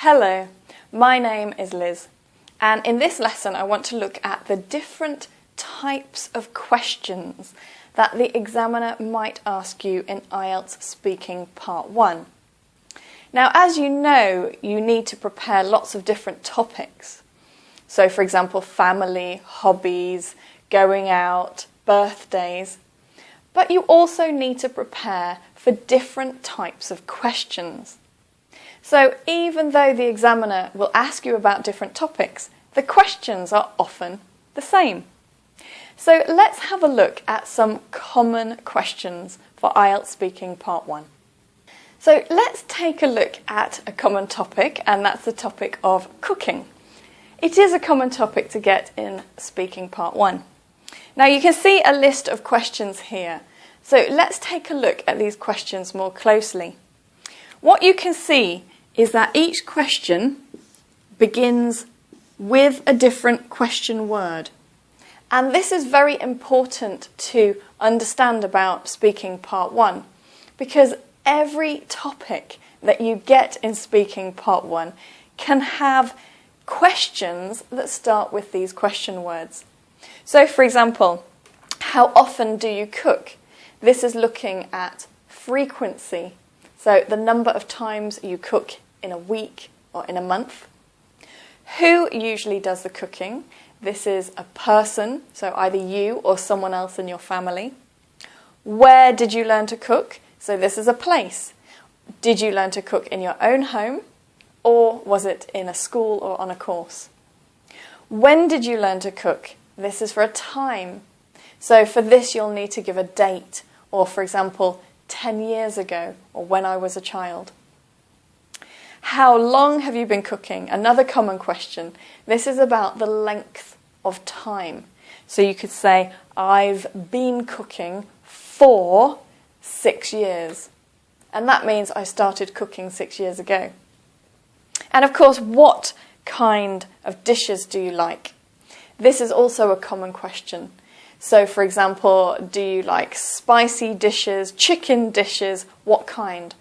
Hello, my name is Liz, and in this lesson I want to look at the different types of questions that the examiner might ask you in IELTS Speaking Part 1. Now, as you know, you need to prepare lots of different topics. So, for example, family, hobbies, going out, birthdays. But you also need to prepare for different types of questions. So even though the examiner will ask you about different topics, the questions are often the same. So let's have a look at some common questions for IELTS Speaking Part 1. So let's take a look at a common topic, and that's the topic of cooking. It is a common topic to get in Speaking Part 1. Now you can see a list of questions here. So let's take a look at these questions more closely. What you can see is that each question begins with a different question word. And this is very important to understand about Speaking Part 1, because every topic that you get in Speaking Part 1 can have questions that start with these question words. So, for example, how often do you cook? This is looking at frequency, so the number of times you cook in a week or in a month. Who usually does the cooking? This is a person, so either you or someone else in your family. Where did you learn to cook? So this is a place. Did you learn to cook in your own home, or was it in a school or on a course? When did you learn to cook? This is for a time. So for this you'll need to give a date, or for example, 10 years ago, or when I was a child. How long have you been cooking? Another common question. This is about the length of time. So you could say, I've been cooking for 6 years. And that means I started cooking 6 years ago. And of course, what kind of dishes do you like? This is also a common question. So for example, do you like spicy dishes, chicken dishes, what kind?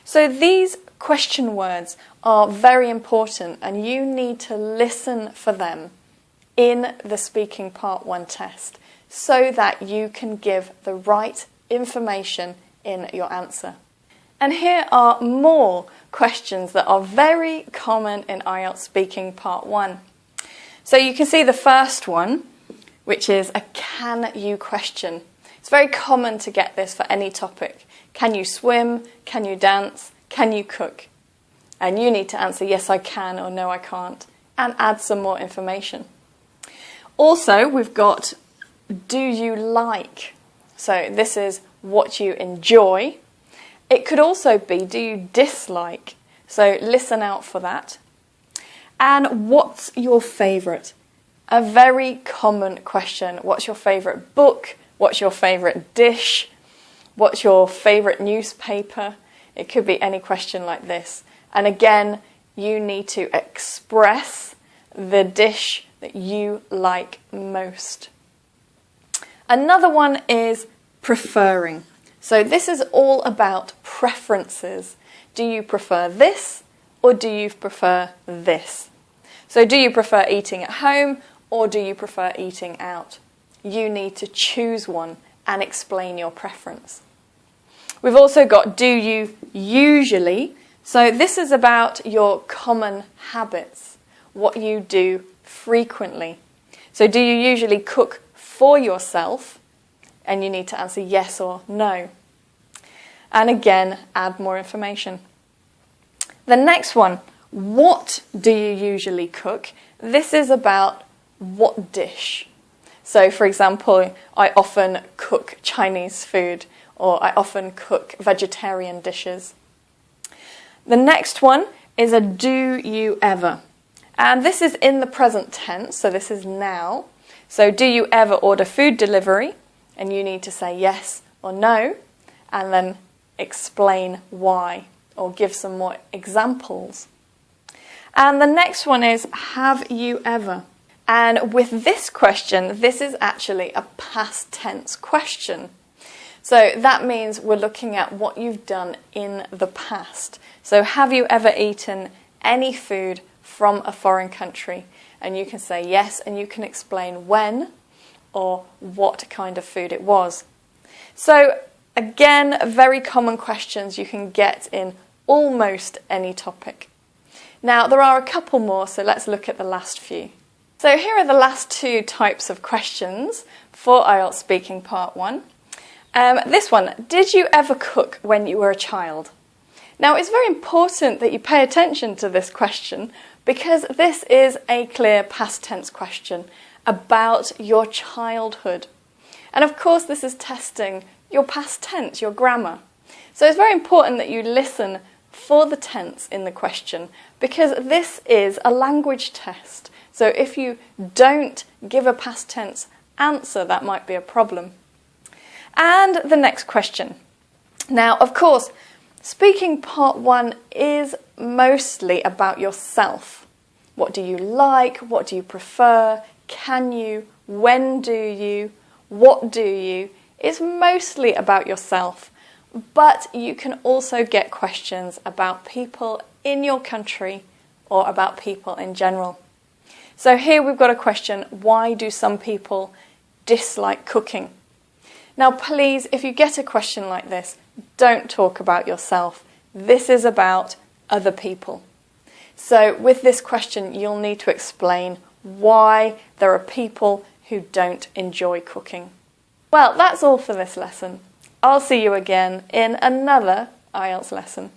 So these question words are very important, and you need to listen for them in the Speaking Part 1 test so that you can give the right information in your answer. And here are more questions that are very common in IELTS Speaking Part 1. So you can see the first one, which is a can you question. It's very common to get this for any topic. Can you swim? Can you dance? Can you cook? And you need to answer yes I can or no I can't, and add some more information. Also, we've got do you like? So this is what you enjoy. It could also be do you dislike? So listen out for that. And what's your favourite? A very common question. What's your favourite book? What's your favourite dish? What's your favourite newspaper? It could be any question like this. And again, you need to express the dish that you like most. Another one is preferring. So this is all about preferences. Do you prefer this or do you prefer this? So do you prefer eating at home or do you prefer eating out? You need to choose one and explain your preference. We've also got do you usually. So this is about your common habits, what you do frequently. So do you usually cook for yourself? And you need to answer yes or no. And again, add more information. The next one, what do you usually cook? This is about what dish. So for example, I often cook Chinese food, or I often cook vegetarian dishes. The next one is a do you ever? And this is in the present tense, so this is now. So do you ever order food delivery? And you need to say yes or no, and then explain why, or give some more examples. And the next one is have you ever? And with this question, this is actually a past tense question. So that means we're looking at what you've done in the past. So have you ever eaten any food from a foreign country? And you can say yes, and you can explain when or what kind of food it was. So again, very common questions you can get in almost any topic. Now, there are a couple more, so let's look at the last few. So here are the last two types of questions for IELTS Speaking Part 1. This one, did you ever cook when you were a child? Now, it's very important that you pay attention to this question because this is a clear past tense question about your childhood. And of course, this is testing your past tense, your grammar. So it's very important that you listen for the tense in the question because this is a language test. So if you don't give a past tense answer, that might be a problem. And the next question. Now, of course, speaking part 1 is mostly about yourself. What do you like? What do you prefer? Can you? When do you? What do you? It's mostly about yourself. But you can also get questions about people in your country or about people in general. So here we've got a question, why do some people dislike cooking? Now please, if you get a question like this, don't talk about yourself. This is about other people. So with this question, you'll need to explain why there are people who don't enjoy cooking. Well, that's all for this lesson. I'll see you again in another IELTS lesson.